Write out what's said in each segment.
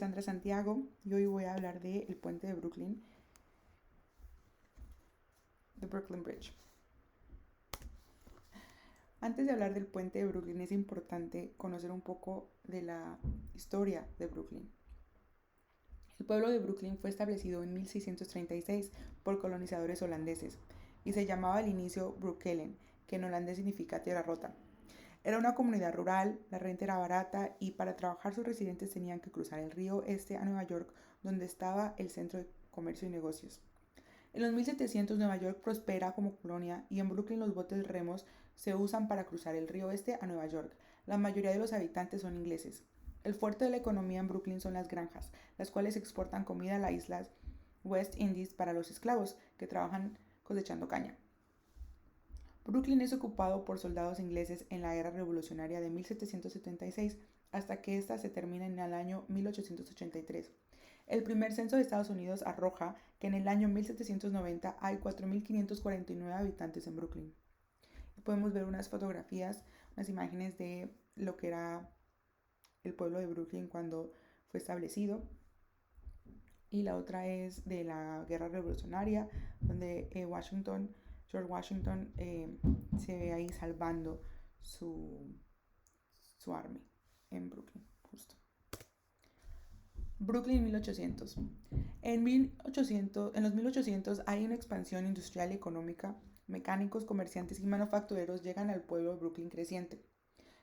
Sandra Santiago y hoy voy a hablar del puente de Brooklyn, the Brooklyn Bridge. Antes de hablar del puente de Brooklyn es importante conocer un poco de la historia de Brooklyn. El pueblo de Brooklyn fue establecido en 1636 por colonizadores holandeses y se llamaba al inicio Broekelen, que en holandés significa tierra rota. Era una comunidad rural, la renta era barata y para trabajar sus residentes tenían que cruzar el río Este a Nueva York, donde estaba el centro de comercio y negocios. En los 1700 Nueva York prospera como colonia y en Brooklyn los botes remos se usan para cruzar el río Este a Nueva York. La mayoría de los habitantes son ingleses. El fuerte de la economía en Brooklyn son las granjas, las cuales exportan comida a las islas West Indies para los esclavos que trabajan cosechando caña. Brooklyn es ocupado por soldados ingleses en la Guerra Revolucionaria de 1776 hasta que ésta se termina en el año 1883. El primer censo de Estados Unidos arroja que en el año 1790 hay 4.549 habitantes en Brooklyn. Podemos ver unas fotografías, unas imágenes de lo que era el pueblo de Brooklyn cuando fue establecido. Y la otra es de la Guerra Revolucionaria, donde George Washington se ve ahí salvando su army en Brooklyn, justo. Brooklyn 1800. En los 1800 hay una expansión industrial y económica. Mecánicos, comerciantes y manufactureros llegan al pueblo de Brooklyn creciente.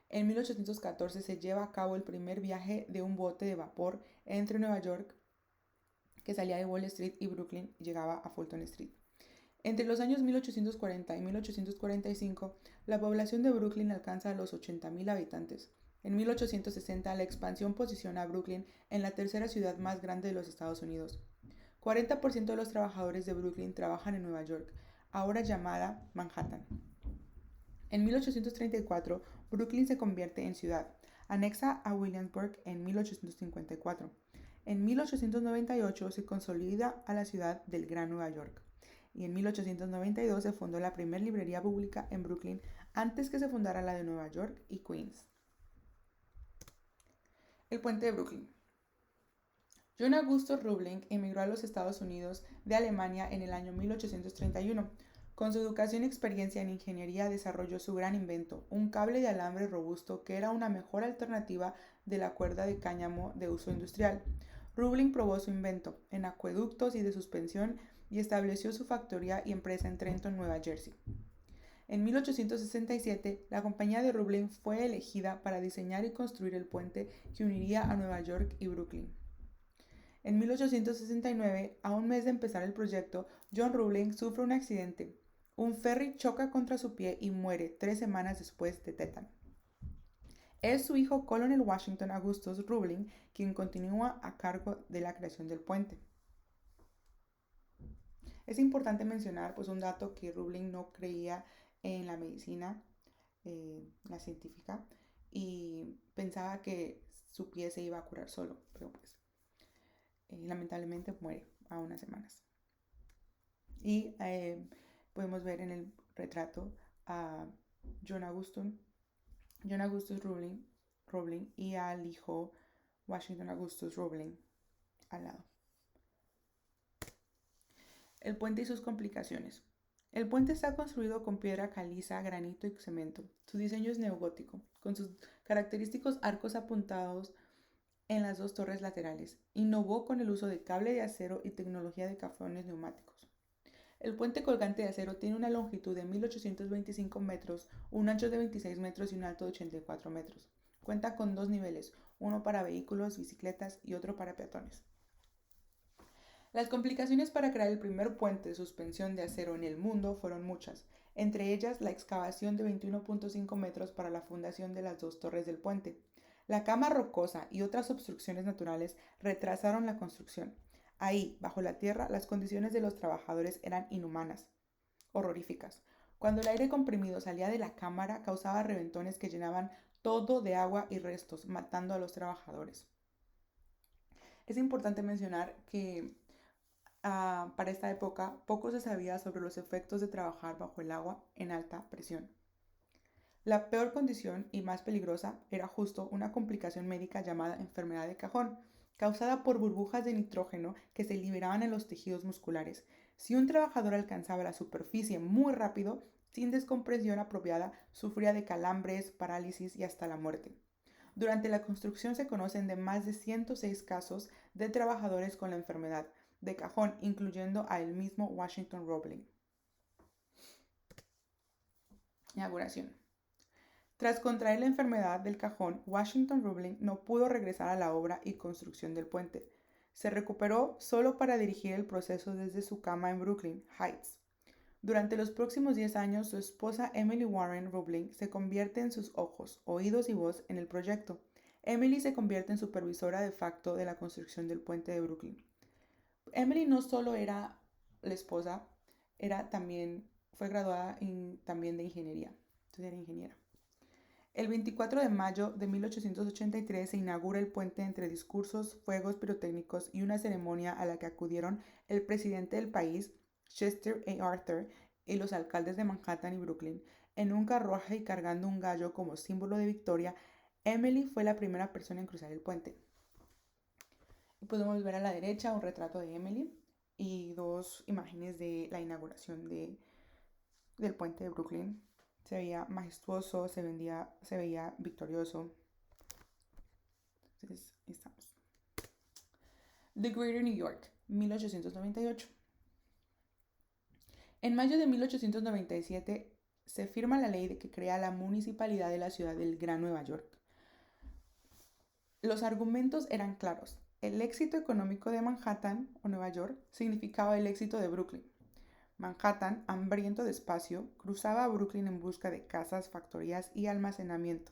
En 1814 se lleva a cabo el primer viaje de un bote de vapor entre Nueva York, que salía de Wall Street, y Brooklyn y llegaba a Fulton Street. Entre los años 1840 y 1845, la población de Brooklyn alcanza los 80.000 habitantes. En 1860, la expansión posiciona a Brooklyn en la tercera ciudad más grande de los Estados Unidos. 40% de los trabajadores de Brooklyn trabajan en Nueva York, ahora llamada Manhattan. En 1834, Brooklyn se convierte en ciudad, anexa a Williamsburg en 1854. En 1898 se consolida a la ciudad del Gran Nueva York. Y en 1892 se fundó la primera librería pública en Brooklyn antes que se fundara la de Nueva York y Queens. El puente de Brooklyn. John Augustus Roebling emigró a los Estados Unidos de Alemania en el año 1831. Con su educación y experiencia en ingeniería desarrolló su gran invento, un cable de alambre robusto que era una mejor alternativa de la cuerda de cáñamo de uso industrial. Roebling probó su invento en acueductos y de suspensión y estableció su factoría y empresa en Trenton, Nueva Jersey. En 1867, la compañía de Roebling fue elegida para diseñar y construir el puente que uniría a Nueva York y Brooklyn. En 1869, a un mes de empezar el proyecto, John Roebling sufre un accidente. Un ferry choca contra su pie y muere 3 semanas después de tétano. Es su hijo Colonel Washington Augustus Roebling quien continúa a cargo de la creación del puente. Es importante mencionar pues un dato que Roebling no creía en la medicina, la científica, y pensaba que su pie se iba a curar solo, pero pues lamentablemente muere a unas semanas. Y podemos ver en el retrato a John Augustus Roebling y al hijo Washington Augustus Roebling al lado. El puente y sus complicaciones. El puente está construido con piedra caliza, granito y cemento. Su diseño es neogótico, con sus característicos arcos apuntados en las dos torres laterales. Innovó con el uso de cable de acero y tecnología de cajones neumáticos. El puente colgante de acero tiene una longitud de 1825 metros, un ancho de 26 metros y un alto de 84 metros. Cuenta con 2 niveles, uno para vehículos, bicicletas y otro para peatones. Las complicaciones para crear el primer puente de suspensión de acero en el mundo fueron muchas, entre ellas la excavación de 21.5 metros para la fundación de las dos torres del puente. La cama rocosa y otras obstrucciones naturales retrasaron la construcción. Ahí, bajo la tierra, las condiciones de los trabajadores eran inhumanas, horroríficas. Cuando el aire comprimido salía de la cámara, causaba reventones que llenaban todo de agua y restos, matando a los trabajadores. Es importante mencionar que para esta época poco se sabía sobre los efectos de trabajar bajo el agua en alta presión. La peor condición y más peligrosa era justo una complicación médica llamada enfermedad de cajón, causada por burbujas de nitrógeno que se liberaban en los tejidos musculares. Si un trabajador alcanzaba la superficie muy rápido, sin descompresión apropiada, sufría de calambres, parálisis y hasta la muerte. Durante la construcción se conocen de más de 106 casos de trabajadores con la enfermedad de cajón, incluyendo a el mismo Washington Roebling. Inauguración. Tras contraer la enfermedad del cajón, Washington Roebling no pudo regresar a la obra y construcción del puente. Se recuperó solo para dirigir el proceso desde su cama en Brooklyn Heights. Durante los próximos 10 años, su esposa Emily Warren Roebling se convierte en sus ojos, oídos y voz en el proyecto. Emily se convierte en supervisora de facto de la construcción del puente de Brooklyn. Emily no solo era la esposa, fue graduada también de ingeniería. Entonces era ingeniera. El 24 de mayo de 1883 se inaugura el puente entre discursos, fuegos pirotécnicos y una ceremonia a la que acudieron el presidente del país, Chester A. Arthur, y los alcaldes de Manhattan y Brooklyn. En un carruaje y cargando un gallo como símbolo de victoria, Emily fue la primera persona en cruzar el puente. Y podemos ver a la derecha un retrato de Emily y dos imágenes de la inauguración del puente de Brooklyn. Se veía majestuoso, se veía victorioso. Entonces, ahí estamos. The Greater New York, 1898. En mayo de 1897 se firma la ley que crea la municipalidad de la ciudad del Gran Nueva York. Los argumentos eran claros. El éxito económico de Manhattan o Nueva York significaba el éxito de Brooklyn. Manhattan, hambriento de espacio, cruzaba a Brooklyn en busca de casas, factorías y almacenamiento.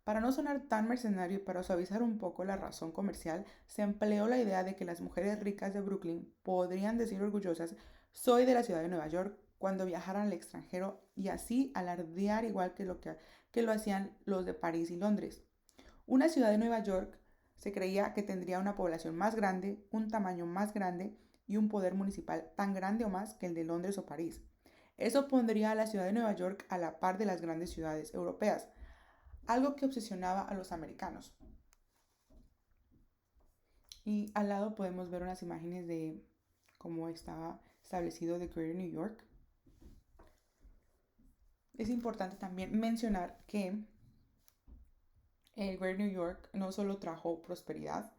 Para no sonar tan mercenario y para suavizar un poco la razón comercial, se empleó la idea de que las mujeres ricas de Brooklyn podrían decir orgullosas: soy de la ciudad de Nueva York, cuando viajaran al extranjero, y así alardear igual que lo hacían los de París y Londres. Una ciudad de Nueva York se creía que tendría una población más grande, un tamaño más grande y un poder municipal tan grande o más que el de Londres o París. Eso pondría a la ciudad de Nueva York a la par de las grandes ciudades europeas, algo que obsesionaba a los americanos. Y al lado podemos ver unas imágenes de cómo estaba establecido The Greater New York. Es importante también mencionar que el Greater New York no solo trajo prosperidad,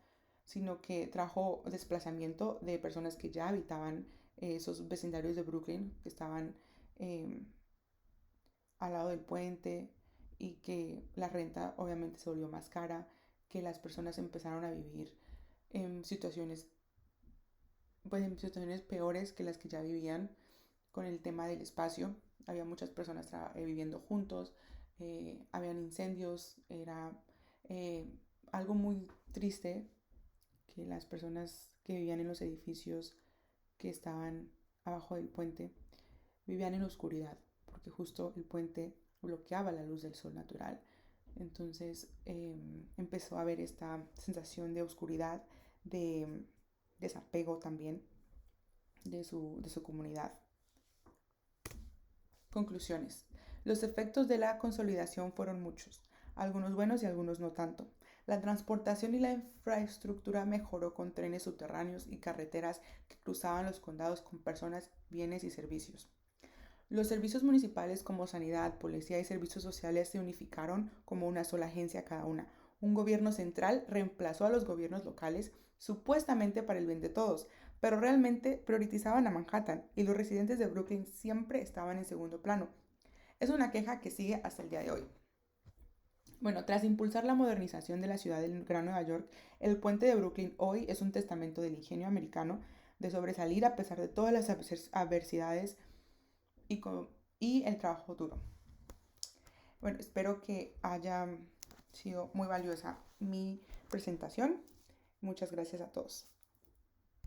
sino que trajo desplazamiento de personas que ya habitaban esos vecindarios de Brooklyn, que estaban al lado del puente, y que la renta obviamente se volvió más cara, que las personas empezaron a vivir en situaciones peores que las que ya vivían con el tema del espacio. Había muchas personas viviendo juntos, habían incendios, era algo muy triste que las personas que vivían en los edificios que estaban abajo del puente vivían en oscuridad, porque justo el puente bloqueaba la luz del sol natural. Entonces empezó a haber esta sensación de oscuridad, de desapego también de su comunidad. Conclusiones. Los efectos de la consolidación fueron muchos, algunos buenos y algunos no tanto. La transportación y la infraestructura mejoró con trenes subterráneos y carreteras que cruzaban los condados con personas, bienes y servicios. Los servicios municipales como sanidad, policía y servicios sociales se unificaron como una sola agencia cada una. Un gobierno central reemplazó a los gobiernos locales, supuestamente para el bien de todos, pero realmente priorizaban a Manhattan y los residentes de Brooklyn siempre estaban en segundo plano. Es una queja que sigue hasta el día de hoy. Bueno, tras impulsar la modernización de la ciudad del Gran Nueva York, el puente de Brooklyn hoy es un testamento del ingenio americano de sobresalir a pesar de todas las adversidades y el trabajo duro. Bueno, espero que haya sido muy valiosa mi presentación. Muchas gracias a todos.